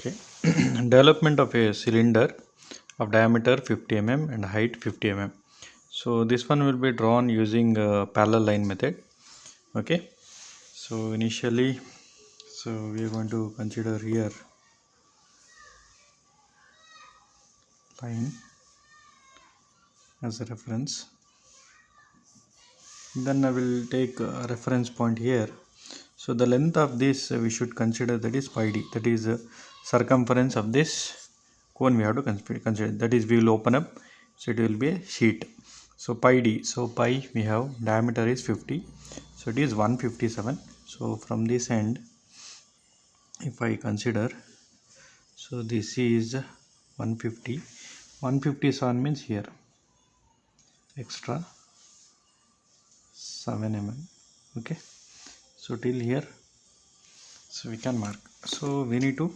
Okay. Development of a cylinder of diameter 50 mm and height 50 mm. So this one will be drawn using parallel line method. Okay. So initially, we are going to consider here line as a reference. Then I will take a reference point here. So the length of this we should consider, that is pi d, that is circumference of this cone we have to consider, that is we will open up, so it will be a sheet. So pi d, so pi we have diameter is 50, so it is 157. So from this end if I consider, so this is 150, 157 means here extra 7 mm. Okay, so till here, so we can mark. So we need to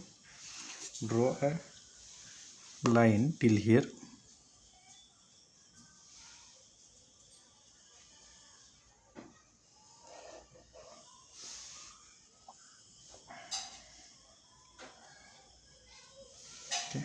draw a line till here. Okay.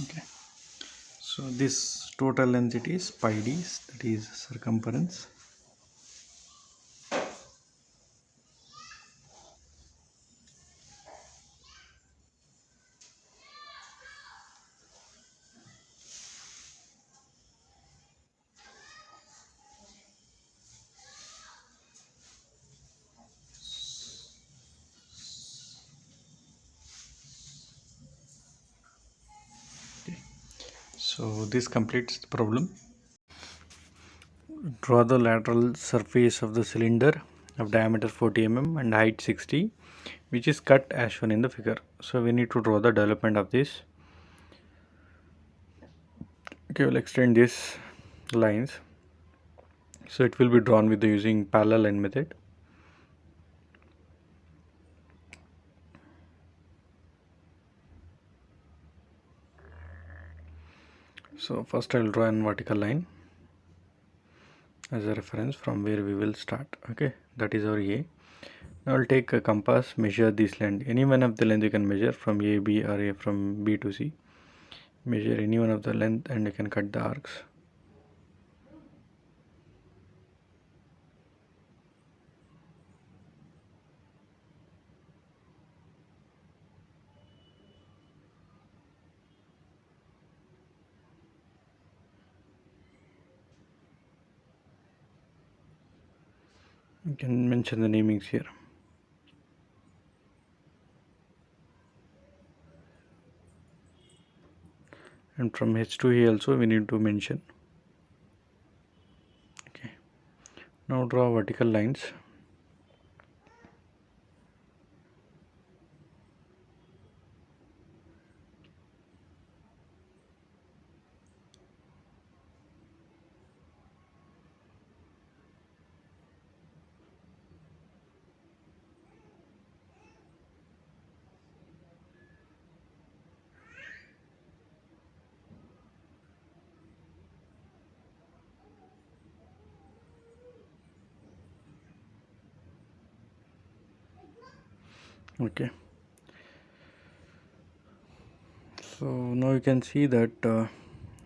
Okay, so this total length it is pi d, that is circumference. Okay. So this completes the problem. Draw the lateral surface of the cylinder of diameter 40 mm and height 60, which is cut as shown in the figure. So we need to draw the development of this. Okay, we'll extend these lines. So it will be drawn with the using parallel line method. So first I will draw an vertical line as a reference from where we will start. Okay, that is our A. Now I'll take a compass, measure this length. Any one of the length you can measure from A, B, or A from B to C. Measure any one of the length and you can cut the arcs. You can mention the namings here. And from H to A also we need to mention. Okay. Now draw vertical lines. Okay. So now you can see that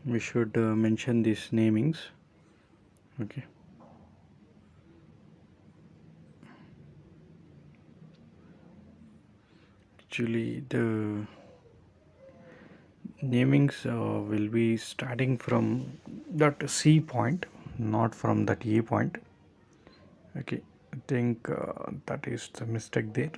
we should mention these namings. Okay. Actually the namings will be starting from that C point, not from that A point. Okay, I think that is the mistake there.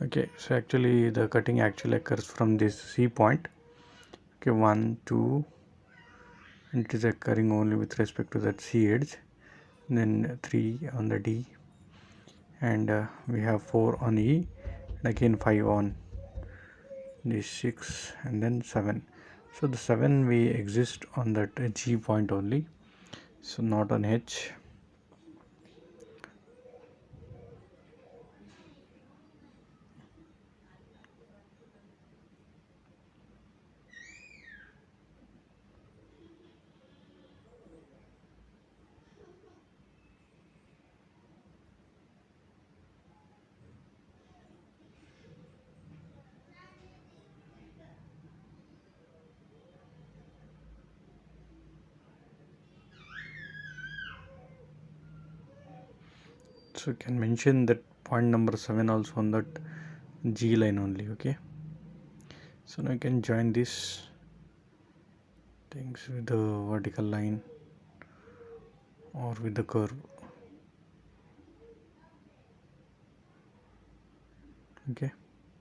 Okay, so actually the cutting actually occurs from this C point. Okay, 1 2, and it is occurring only with respect to that C edge, then 3 on the D, and we have 4 on E, and again 5 on this 6, and then 7. So the 7 we exist on that G point only, so not on H. So you can mention that point number 7 also on that G line only. Okay, so now you can join these things with the vertical line or with the curve. Okay,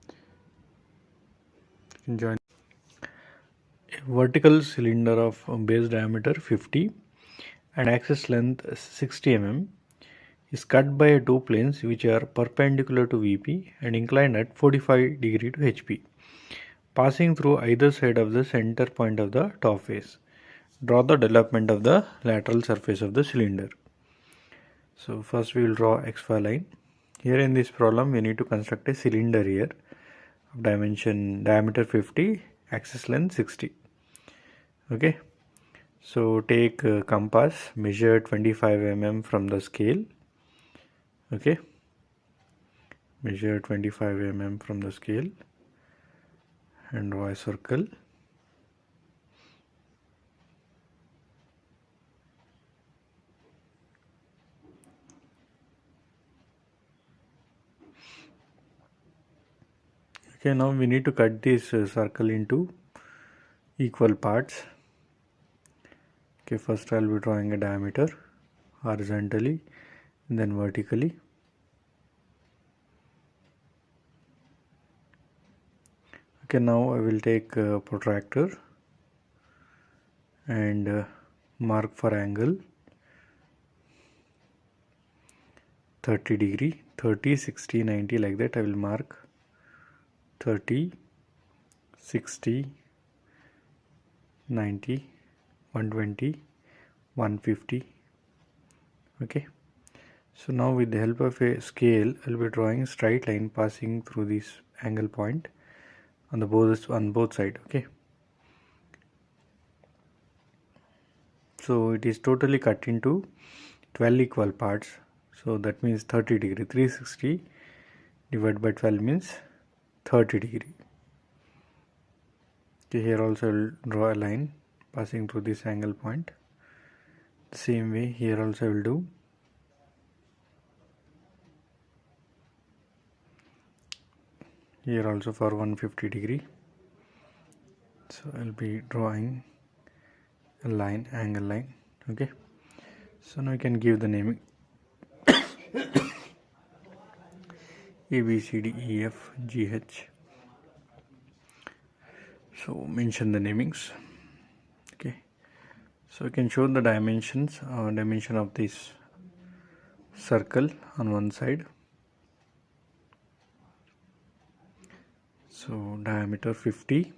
you can join a vertical cylinder of base diameter 50 and axis length 60 mm is cut by two planes which are perpendicular to VP and inclined at 45 degree to HP, passing through either side of the center point of the top face. Draw the development of the lateral surface of the cylinder. So first we will draw XY line. Here in this problem we need to construct a cylinder here of diameter 50, axis length 60. Okay, so take compass, measure 25 mm from the scale. Okay, measure 25 mm from the scale and draw a circle. Okay, now we need to cut this circle into equal parts. Okay, first I'll be drawing a diameter horizontally and then vertically. Okay, now I will take a protractor and mark for angle 30 degree, 30, 60, 90 like that. I will mark 30, 60, 90, 120, 150. Okay, so now with the help of a scale I'll be drawing a straight line passing through this angle point on both sides. Okay, so it is totally cut into 12 equal parts, so that means 30 degree. 360 divided by 12 means 30 degree. Okay, here also I will draw a line passing through this angle point. The same way here also I will do. Here also for 150 degree. So I will be drawing a line, angle line. Okay, so now you can give the naming A, B, C, D, E, F, G, H. So mention the namings. Okay, so you can show the dimension of this circle on one side. So diameter 50.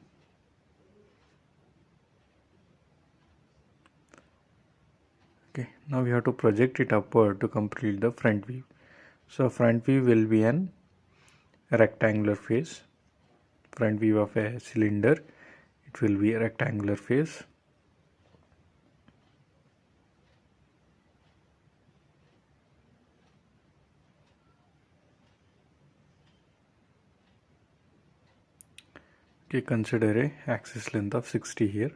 Okay, now we have to project it upward to complete the front view. So front view will be an rectangular face. Front view of a cylinder, it will be a rectangular face. Okay, consider a axis length of 60 here.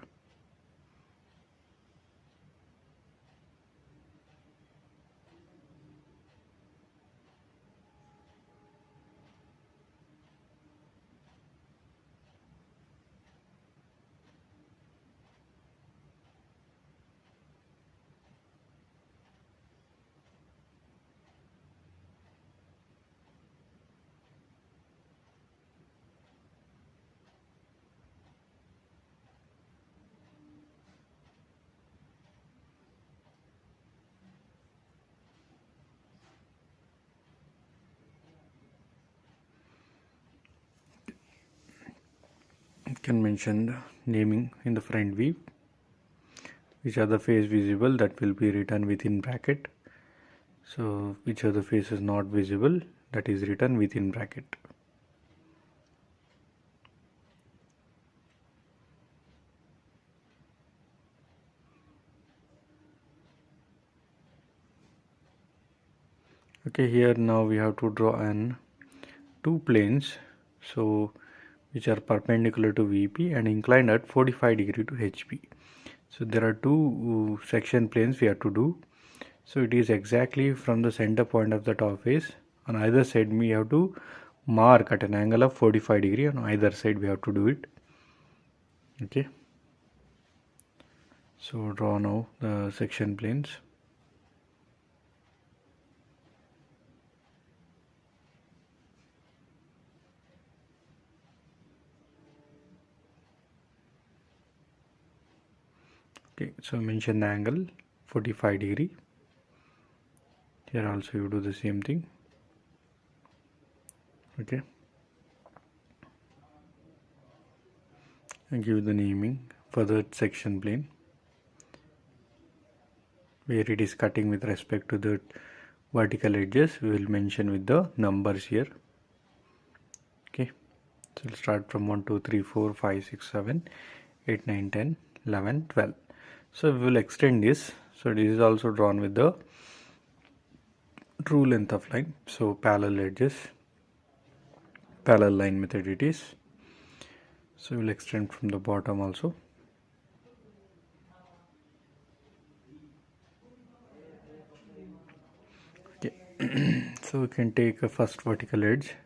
can mention the naming in the front view. Which are the face visible, that will be written within bracket. So which are the faces not visible, that is written within bracket. Okay, here now we have to draw two planes, so which are perpendicular to VP and inclined at 45 degree to HP. So there are two section planes we have to do. So it is exactly from the center point of the top face. On either side we have to mark at an angle of 45 degree. On either side we have to do it. Okay. So draw now the section planes. Okay, so mention the angle 45 degree. Here also you do the same thing. Okay, and give the naming for the section plane where it is cutting with respect to the vertical edges. We will mention with the numbers here. Okay, so we'll start from 1 2 3 4 5 6 7 8 9 10 11 12. So we will extend this. So this is also drawn with the true length of line. So parallel edges, parallel line method it is. So we will extend from the bottom also. Okay. So we can take a first vertical edge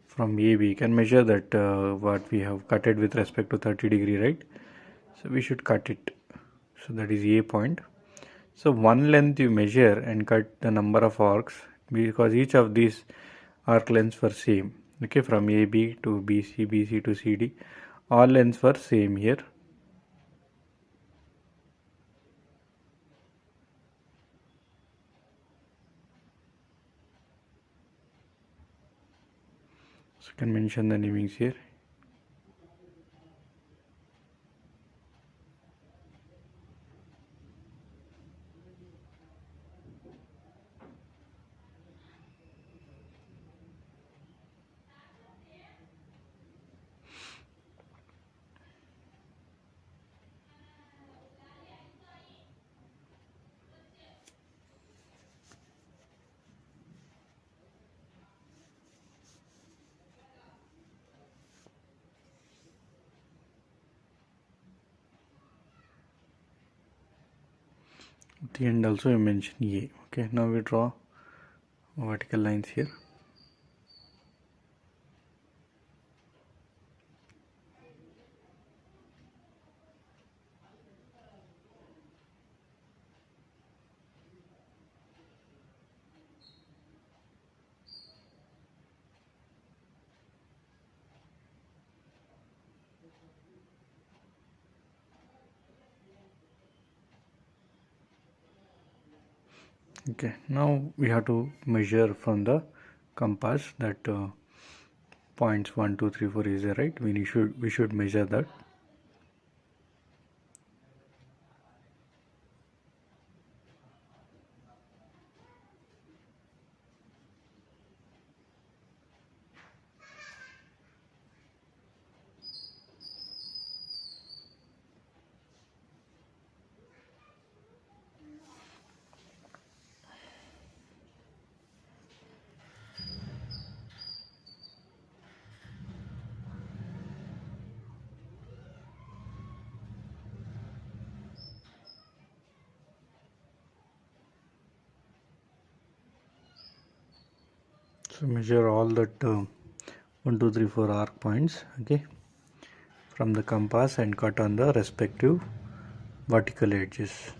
from AB. You can measure that what we have cutted with respect to 30 degree, right? So we should cut it. So that is A point. So one length you measure and cut the number of arcs, because each of these arc lengths were same. Okay, from AB to BC, BC to CD, all lengths were same here. So you can mention the namings here. At the end also you mention A. Okay, now we draw vertical lines here. Okay, now we have to measure from the compass that points 1 2 3 4 is there, right? We should measure that. So measure all that 1 2 3 4 arc points, okay, from the compass and cut on the respective vertical edges.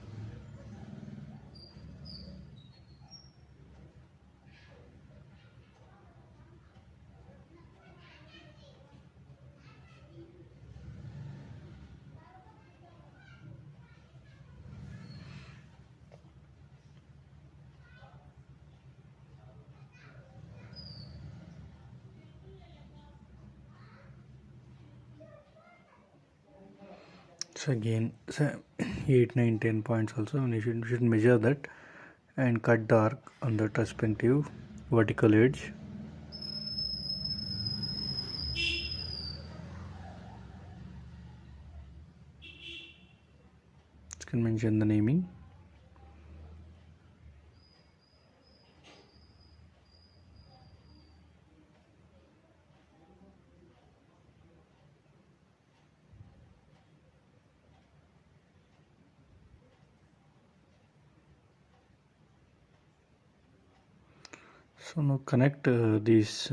So again, so 8, 9, 10 points also, and you should measure that and cut the arc on the respective vertical edge. You can mention the naming. So now connect these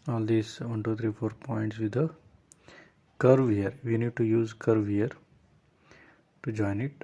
all these 1, 2, 3, 4 points with a curve here. We need to use curve here to join it.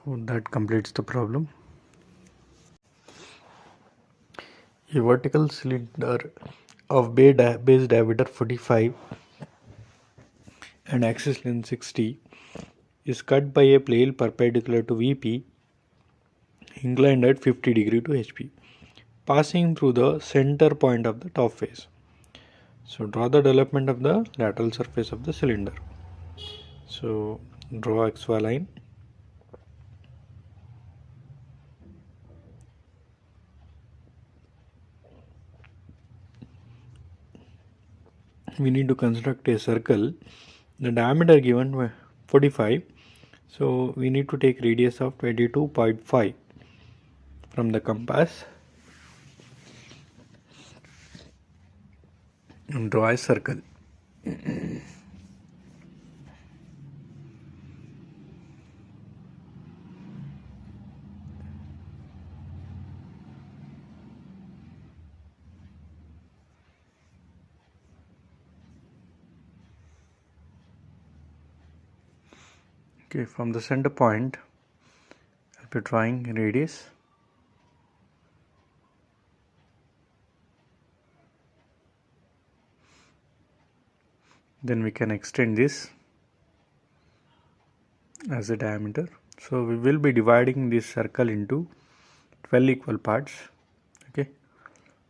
So that completes the problem. A vertical cylinder of base diameter 45 and axis length 60 is cut by a plane perpendicular to VP, inclined at 50 degree to HP, passing through the center point of the top face. So draw the development of the lateral surface of the cylinder. So draw XY line. We need to construct a circle. The diameter given 45. So we need to take radius of 22.5 from the compass and draw a circle. Okay, from the center point, I'll be drawing radius. Then we can extend this as a diameter. So we will be dividing this circle into 12 equal parts. Okay,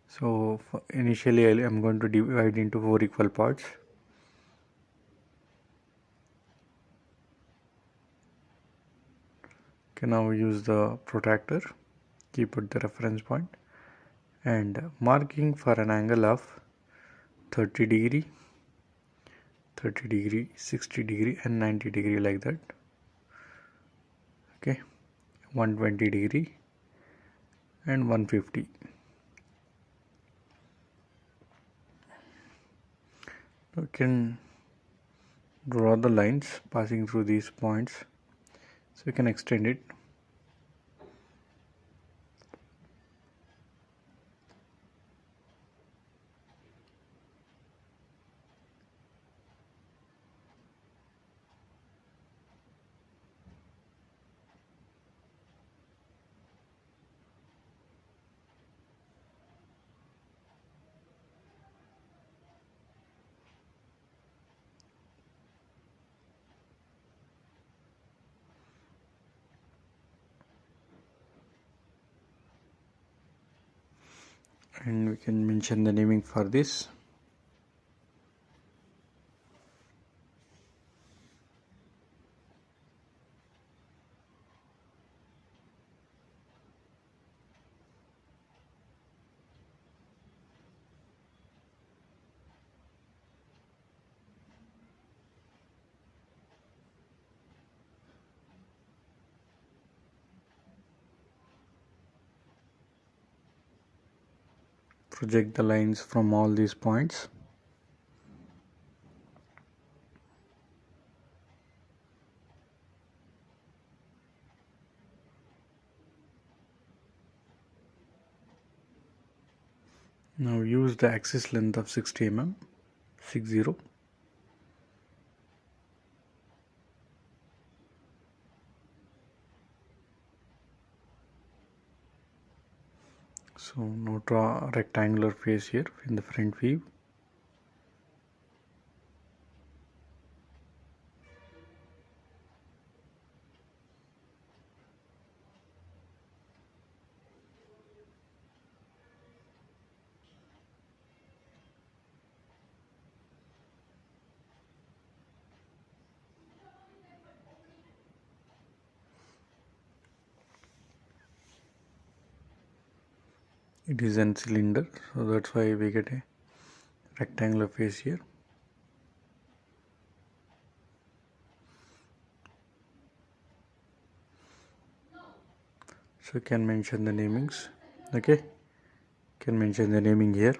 so initially I am going to divide into 4 equal parts. Okay, now we use the protractor, keep at the reference point and marking for an angle of 30 degree, 30 degree, 60 degree and 90 degree, like that. Okay, 120 degree and 150. We can draw the lines passing through these points, so we can extend it. And we can mention the naming for this. project the lines from all these points. Now use the axis length of 60 mm, 60. So now draw a rectangular face here in the front view. It is a cylinder, so that's why we get a rectangular face here. So you can mention the namings. Okay, you can mention the naming here.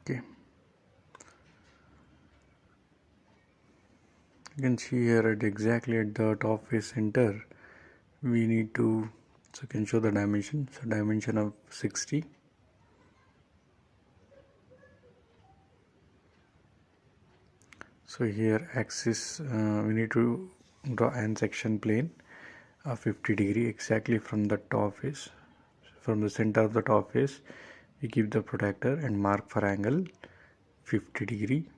Okay, you can see here at exactly at the top face center we need to, so you can show the dimension. So dimension of 60. So here axis, we need to draw an section plane of 50 degree exactly from the top face. From the center of the top face we keep the protractor and mark for angle 50 degree.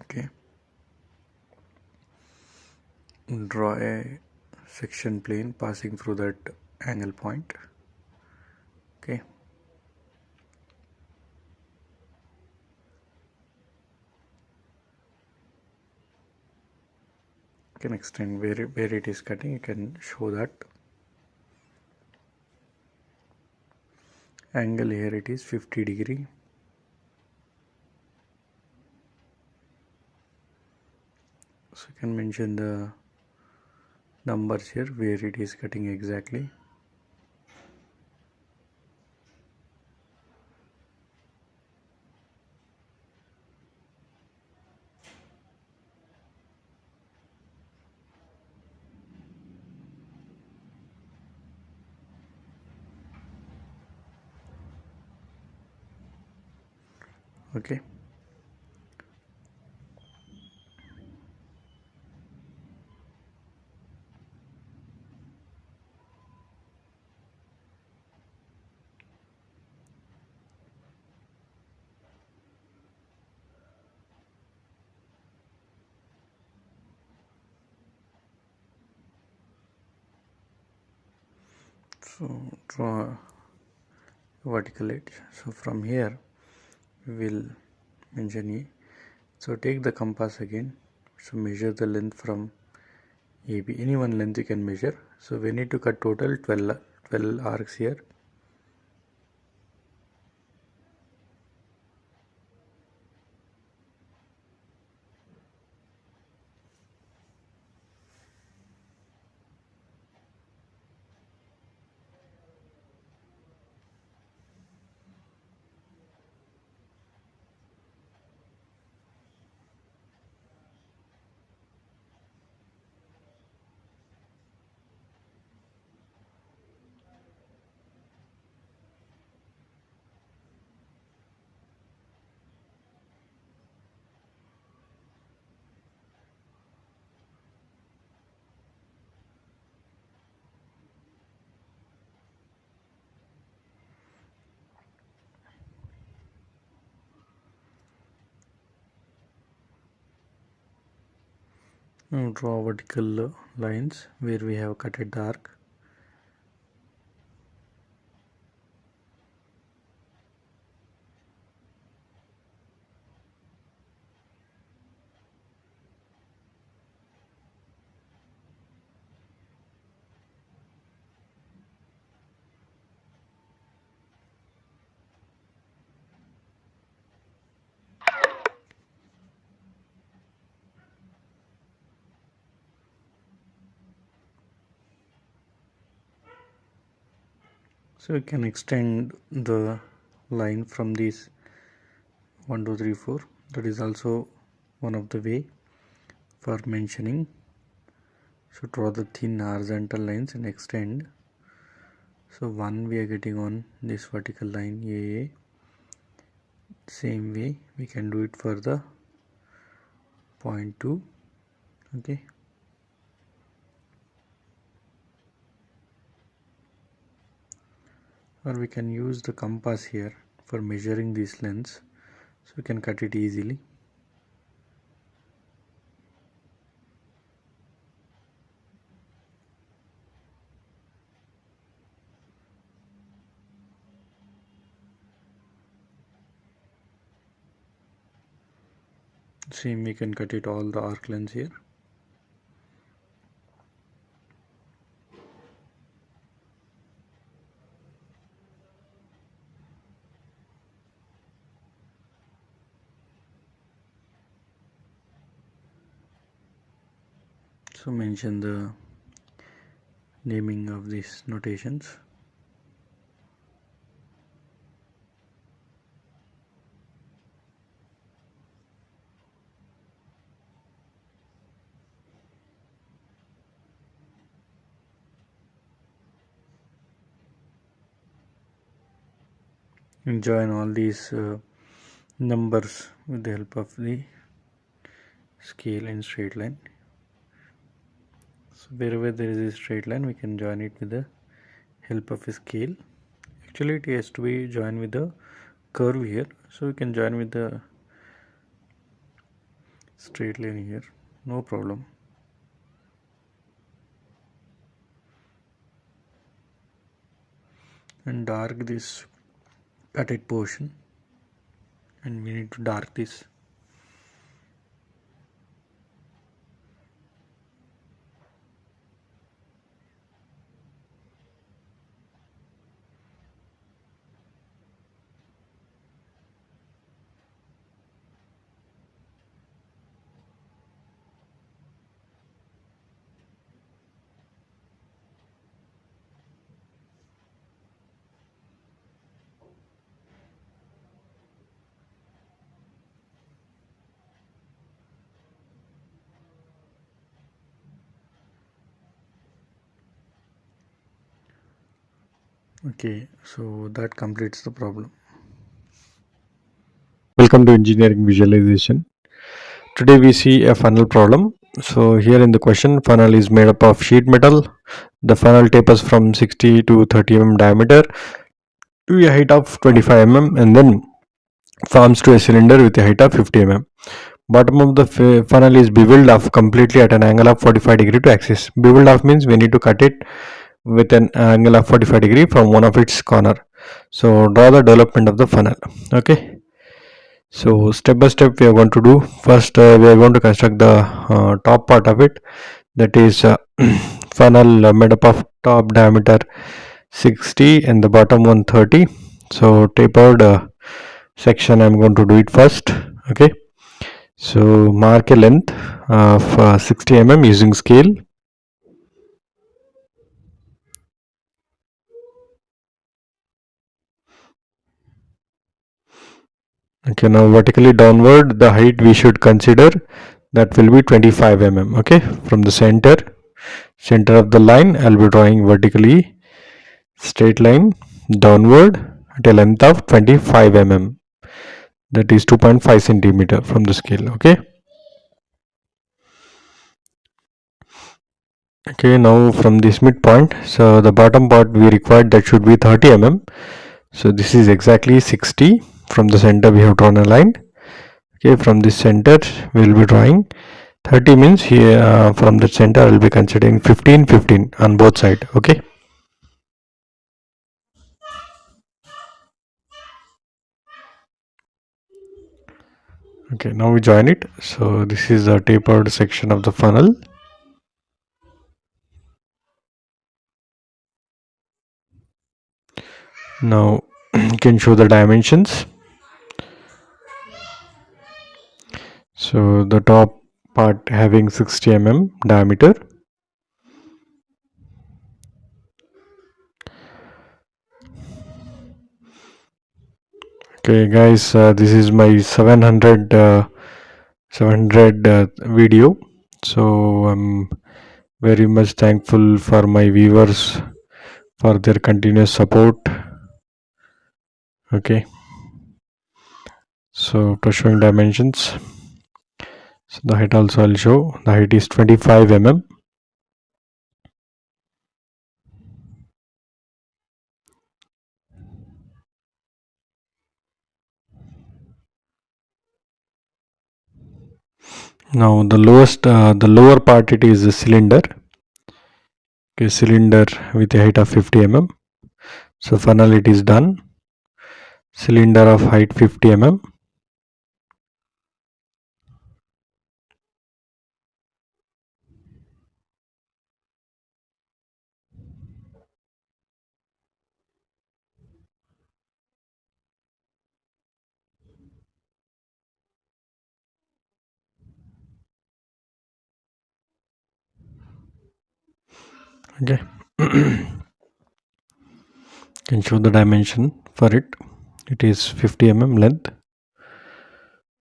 Okay, draw a section plane passing through that angle point. Okay, you can extend where it is cutting, you can show that angle here, it is 50 degree. So you can mention the numbers here where it is cutting exactly. Okay, so draw vertical edge. So from here we will mention E. So take the compass again, so measure the length from AB, any one length you can measure. So we need to cut total 12 arcs here. Now draw vertical lines where we have cutted the arc. So we can extend the line from this 1 2 3 4. That is also one of the way for mentioning. So draw the thin horizontal lines and extend. So 1 we are getting on this vertical line AA. Same way we can do it for the point 2. Okay. Or we can use the compass here for measuring these lengths, so we can cut it easily. Same, we can cut it all the arc lengths here. So mention the naming of these notations. And join all these numbers with the help of the scale and straight line. So wherever there is a straight line, we can join it with the help of a scale. Actually it has to be joined with the curve here, so we can join with the straight line here, no problem. And dark this cutted portion, and we need to dark this. Okay, so that completes the problem. Welcome to engineering visualization. Today we see a funnel problem. So here in the question, funnel is made up of sheet metal. The funnel tapers from 60 to 30 mm diameter to a height of 25 mm and then forms to a cylinder with a height of 50 mm. Bottom of the funnel is beveled off completely at an angle of 45 degree to axis. Beveled off means we need to cut it with an angle of 45 degree from one of its corner. So draw the development of the funnel. Okay, so step by step we are going to do. First we are going to construct the top part of it, that is funnel made up of top diameter 60 and the bottom one 30. So tapered section I'm going to do it first. Okay, so mark a length of 60 mm using scale. Okay, now vertically downward the height we should consider, that will be 25 mm. Okay, from the center of the line I'll be drawing vertically straight line downward at a length of 25 mm, that is 2.5 centimeter from the scale. Okay, now from this midpoint, so the bottom part we required that should be 30 mm. So this is exactly 60. From the center we have drawn a line. Okay, from this center we will be drawing 30, means here from the center I will be considering 15 on both sides. Okay, now we join it. So this is the tapered section of the funnel. Now you can show the dimensions. So the top part having 60 mm diameter, Okay, guys, this is my 700 video. So I'm very much thankful for my viewers for their continuous support. Okay, so after showing dimensions, so the height also I'll show. The height is 25 mm. Now the lower part, it is a cylinder. Okay, cylinder with a height of 50 mm. So funnel, it is done. Cylinder of height 50 mm. Okay. Can show the dimension for it. It is 50 mm length.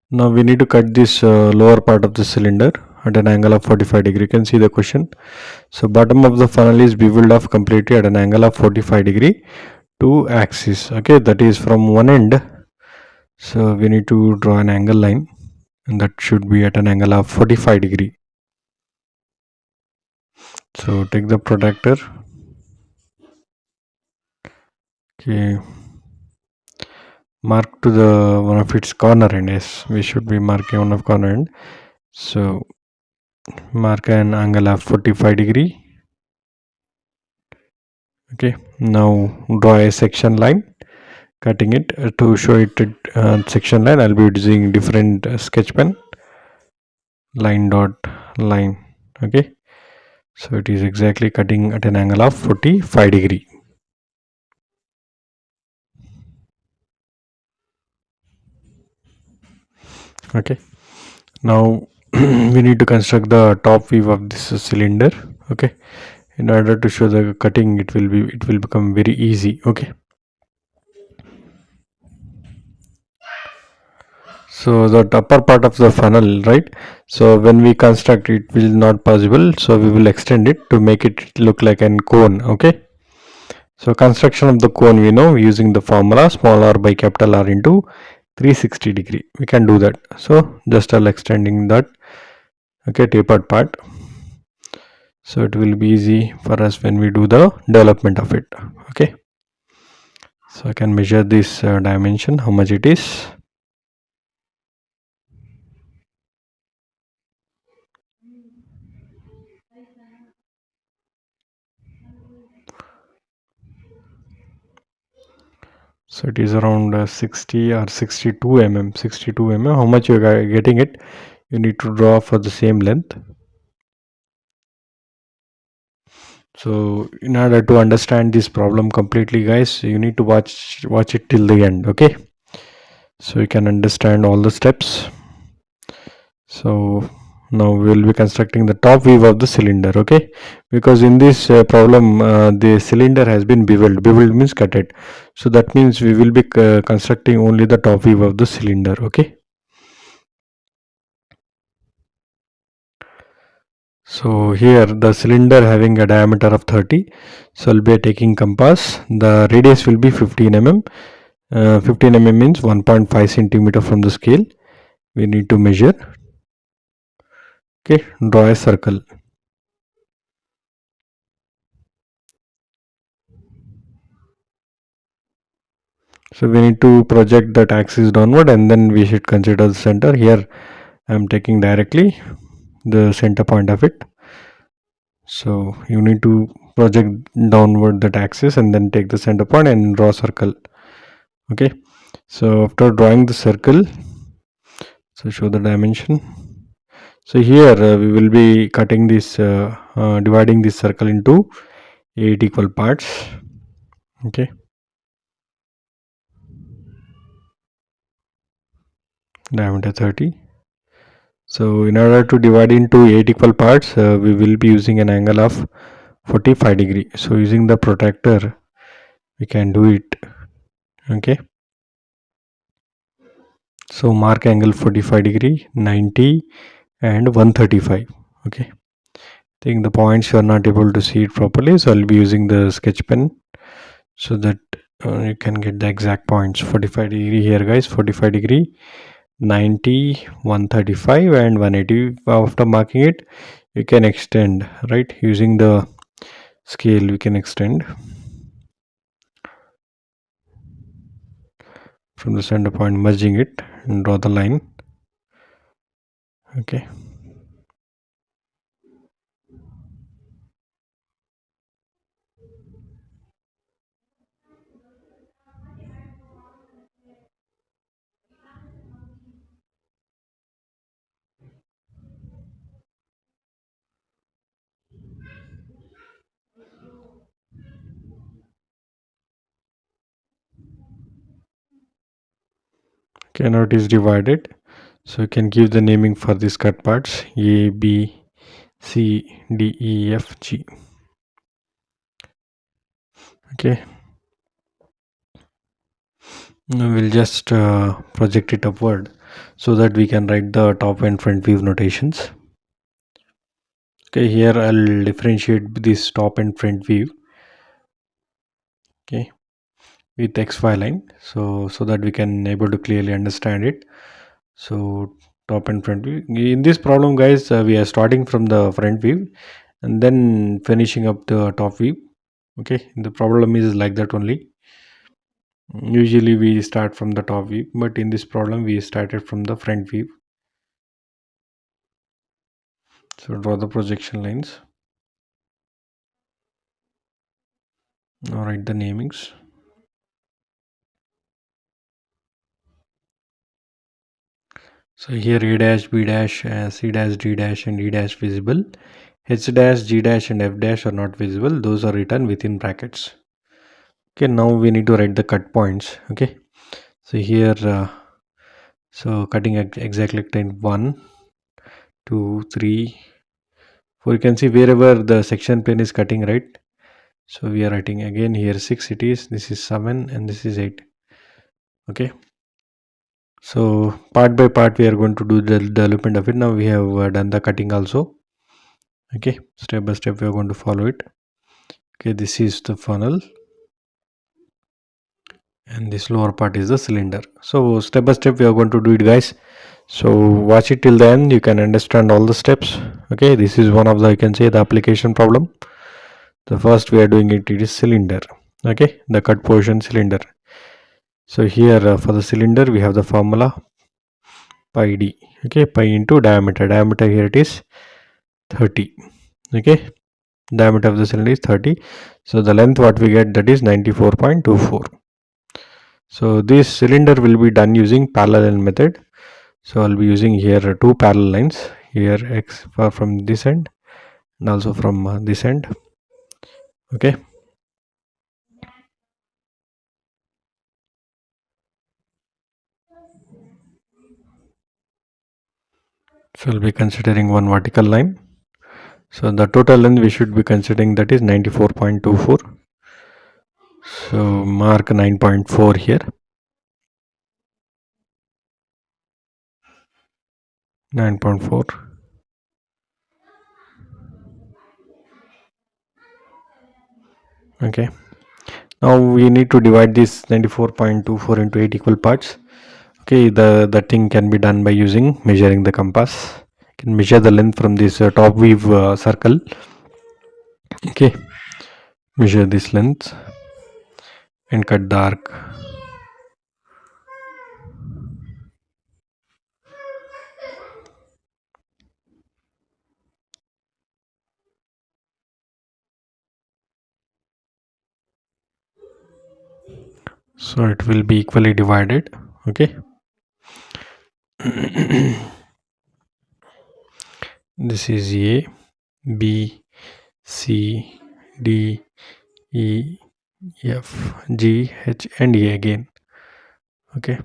Now we need to cut this lower part of the cylinder at an angle of 45 degree. You can see the question. So bottom of the funnel is beveled off completely at an angle of 45 degree to axis. Okay, that is from one end. So we need to draw an angle line, and that should be at an angle of 45 degree. So take the protractor. Okay, mark to the one of its corner end. Yes, we should be marking one of corner end. So mark an angle of 45 degree. Okay, now draw a section line, cutting it to show it section line. I'll be using different sketch pen. Line dot line. Okay, so it is exactly cutting at an angle of 45 degree. Okay, now we need to construct the top view of this cylinder. Okay, in order to show the cutting, it will become very easy. Okay, so the upper part of the funnel, right? So when we construct, it will not possible, so we will extend it to make it look like an cone. Okay, so construction of the cone, we know using the formula small r by capital R into 360 degree. We can do that. So just extending that. Okay, tapered part, so it will be easy for us when we do the development of it. Okay, so I can measure this dimension, how much it is. So it is around 60 or 62 mm. 62 mm. How much you are getting it, you need to draw for the same length. So in order to understand this problem completely, guys, you need to watch it till the end. Okay, so you can understand all the steps. So now we will be constructing the top view of the cylinder. Okay, because in this problem the cylinder has been beveled. Beveled means cutted, so that means we will be constructing only the top view of the cylinder. Okay, so here the cylinder having a diameter of 30, so I'll be taking compass. The radius will be 15 mm. 15 mm means 1.5 centimeter from the scale. We need to measure. Okay, draw a circle. So we need to project that axis downward, and then we should consider the center. Here I am taking directly the center point of it. So you need to project downward that axis and then take the center point and draw a circle. Okay, so after drawing the circle, so show the dimension. So here we will be cutting this dividing this circle into 8 equal parts. Okay, diameter 30. So in order to divide into 8 equal parts, we will be using an angle of 45 degree. So using the protractor, we can do it. Okay, So mark angle 45 degree, 90 and 135. Okay, think the points you are not able to see it properly, so I'll be using the sketch pen so that you can get the exact points. 45 degree here guys, 45 degree, 90, 135 and 180. After marking it, you can extend, right? Using the scale we can extend from the center point, merging it and draw the line. Okay, now it is divided, so you can give the naming for these cut parts: A, B, C, D, E, F, G. Okay, now we'll just project it upward so that we can write the top and front view notations. Okay, here I'll differentiate this top and front view, okay, with XY line, so that we can able to clearly understand it. So top and front view in this problem guys, we are starting from the front view and then finishing up the top view. Okay, the problem is like that only. Usually we start from the top view, but in this problem we started from the front view. So draw the projection lines. Now write the namings. So here A dash, B dash, C dash, D dash and E dash visible. H dash, G dash and F dash are not visible. Those are written within brackets. Okay, now we need to write the cut points. Okay, so here so cutting exactly 1, 2, 3, 4. You can see wherever the section pen is cutting, right? So we are writing again here 6 it is, this is 7 and this is 8. Okay, so part by part we are going to do the development of it. Now we have done the cutting also. Okay, step by step we are going to follow it. Okay, this is the funnel and this lower part is the cylinder. So step by step we are going to do it guys, so watch it till the end, you can understand all the steps. Okay, this is one of the, you can say, the application problem. The first we are doing it is cylinder. Okay, the cut portion cylinder. So here for the cylinder we have the formula pi d. Okay, pi into diameter. Diameter here it is 30. Okay, diameter of the cylinder is 30. So the length what we get, that is 94.24. So this cylinder will be done using parallel method. So I'll be using here two parallel lines here, x from this end and also from this end. Okay, so I'll be considering one vertical line. So the total length we should be considering, that is 94.24. So mark 9.4 here. 9.4. Okay, now we need to divide this 94.24 into 8 equal parts. Okay, the thing can be done by using measuring the compass. You can measure the length from this top view circle. Okay, measure this length and cut the arc. So it will be equally divided. Okay, this is A, B, C, D, E, F, G, H and A again. Okay,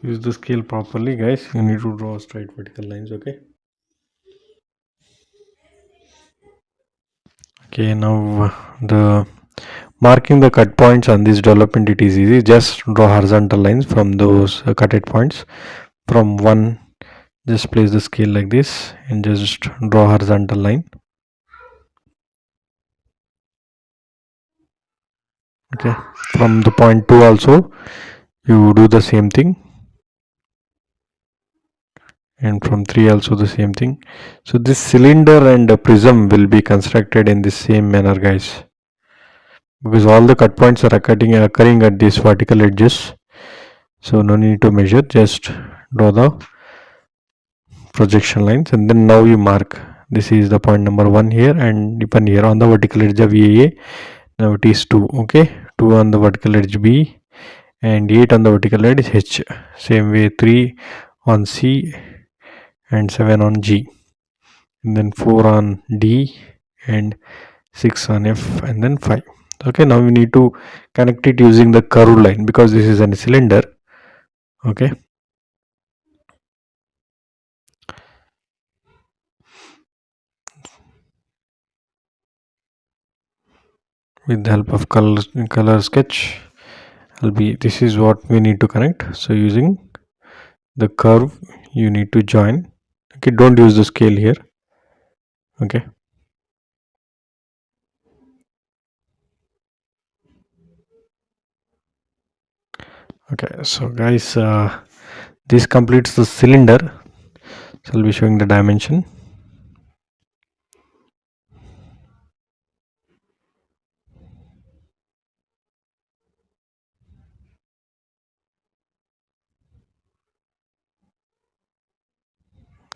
use the scale properly, guys. You need to draw straight vertical lines. Okay, now the marking the cut points on this development, it is easy. Just draw horizontal lines from those cutted points. From one, just place the scale like this and just draw horizontal line. Okay, from the point 2 also you do the same thing, and from 3 also the same thing. So this cylinder and prism will be constructed in the same manner, guys, because all the cut points are occurring at these vertical edges. So no need to measure, just draw the projection lines, and then now you mark. This is the point number 1 here, and even here on the vertical edge of VAA. Now it is 2. Okay, 2 on the vertical edge B, and 8 on the vertical edge H. Same way 3 on C and 7 on G, and then 4 on D and 6 on F, and then 5. Okay, now we need to connect it using the curved line because this is a cylinder. Okay, with the help of color sketch, this is what we need to connect. So using the curve, you need to join. Okay, don't use the scale here. Okay, so guys, this completes the cylinder. So I'll be showing the dimension.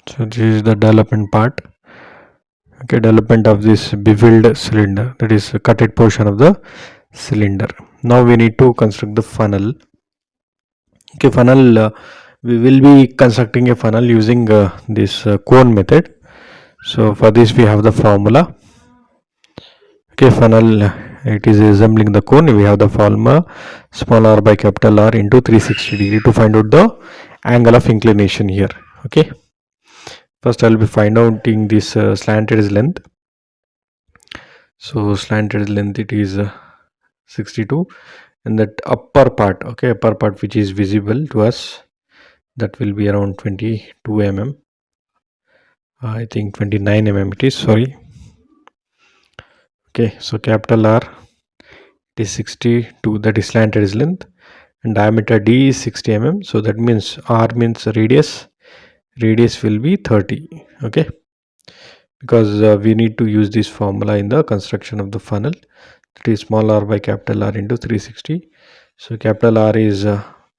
So this is the development part. Okay, development of this beveled cylinder, that is a cutted portion of the cylinder. Now we need to construct the funnel. Okay, funnel, we will be constructing a funnel using this cone method. So for this we have the formula. Okay, funnel, it is resembling the cone. We have the formula small r by capital R into 360 degree to find out the angle of inclination here. Okay, first I'll be finding this slanted length. So slanted length, it is 62, and that upper part, okay, upper part which is visible to us, that will be around 22 mm. I think 29 mm it is, sorry. Okay, so capital R, it is 62, that is slanted length, and diameter D is 60 mm. So that means R means radius will be 30. Okay, because we need to use this formula in the construction of the funnel. That is small r by capital R into 360. So capital R is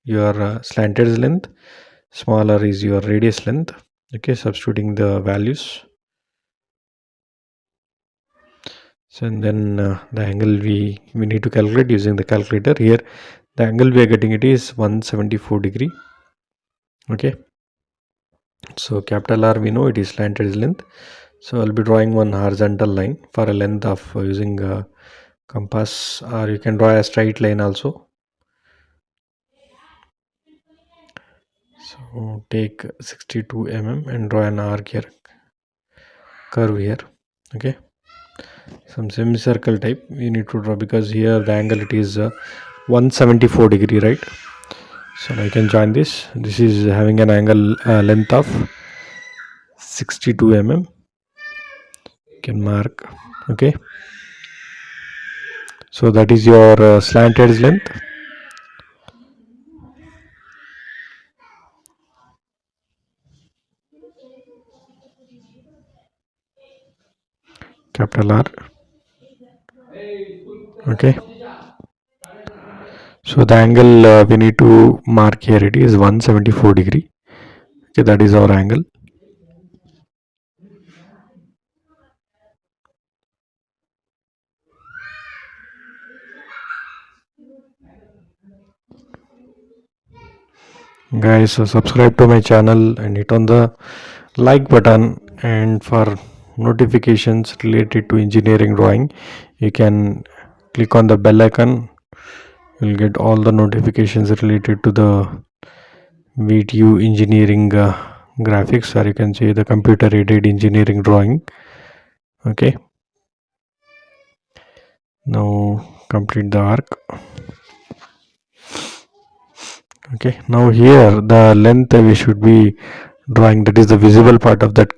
your slanted length, small r is your radius length. Okay, substituting the values. So and then the angle we need to calculate using the calculator. Here the angle we are getting, it is 174 degree. Okay, so capital R, we know it is slanted length. So I'll be drawing one horizontal line for a length of using compass, or you can draw a straight line also. So take 62 mm and draw an arc here, curve here. Okay, some semicircle type you need to draw, because here the angle, it is 174 degree, right? So I can join this. This is having an angle length of 62 mm. You can mark. Okay, so that is your slanted length. Capital R. Okay, so the angle we need to mark here, it is 174 degree. Okay, that is our angle. Guys, subscribe to my channel and hit on the like button, and for notifications related to engineering drawing, you can click on the bell icon. You'll get all the notifications related to the VTU engineering graphics, or you can say the computer aided engineering drawing. Okay, now complete the arc. Okay, now here the length we should be drawing, that is the visible part of that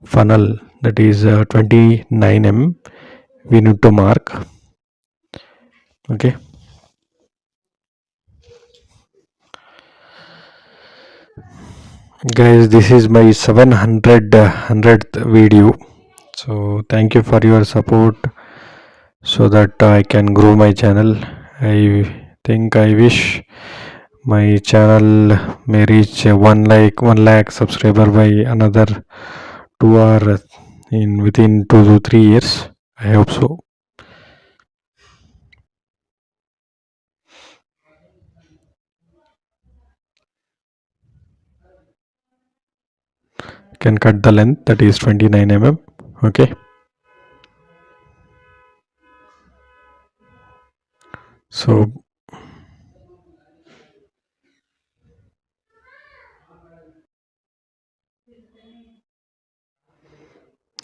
funnel, that is 29 mm we need to mark. Okay, guys, this is my 700th video, so thank you for your support so that I can grow my channel. I wish my channel may reach 1 lakh subscriber by another 2 or in within 2 to 3 years. I hope so. Can cut the length, that is 29 mm. Okay, so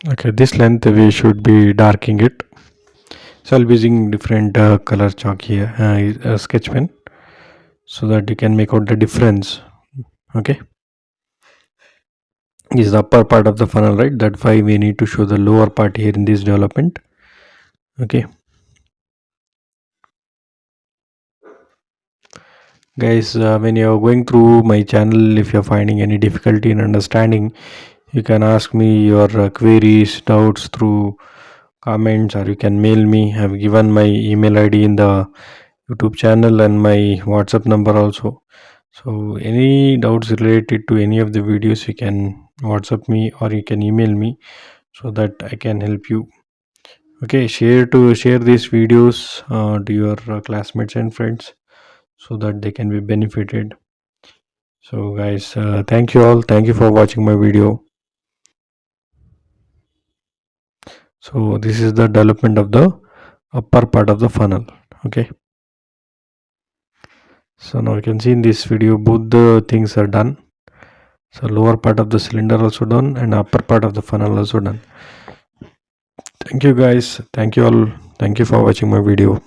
okay, this length we should be darkening it. So I'll be using different color chalk here, sketch pen, so that you can make out the difference. Okay, is the upper part of the funnel, right? That's why we need to show the lower part here in this development. Okay, guys, when you're going through my channel, if you're finding any difficulty in understanding, you can ask me your queries, doubts through comments, or you can mail me. I've given my email ID in the YouTube channel and my WhatsApp number also. So any doubts related to any of the videos, you can WhatsApp me or you can email me so that I can help you. Okay, share these videos to your classmates and friends so that they can be benefited. So guys, thank you all. Thank you for watching my video. So this is the development of the upper part of the funnel. Okay, so now you can see in this video both the things are done. So lower part of the cylinder also done and upper part of the funnel also done. Thank you guys, thank you all, thank you for watching my video.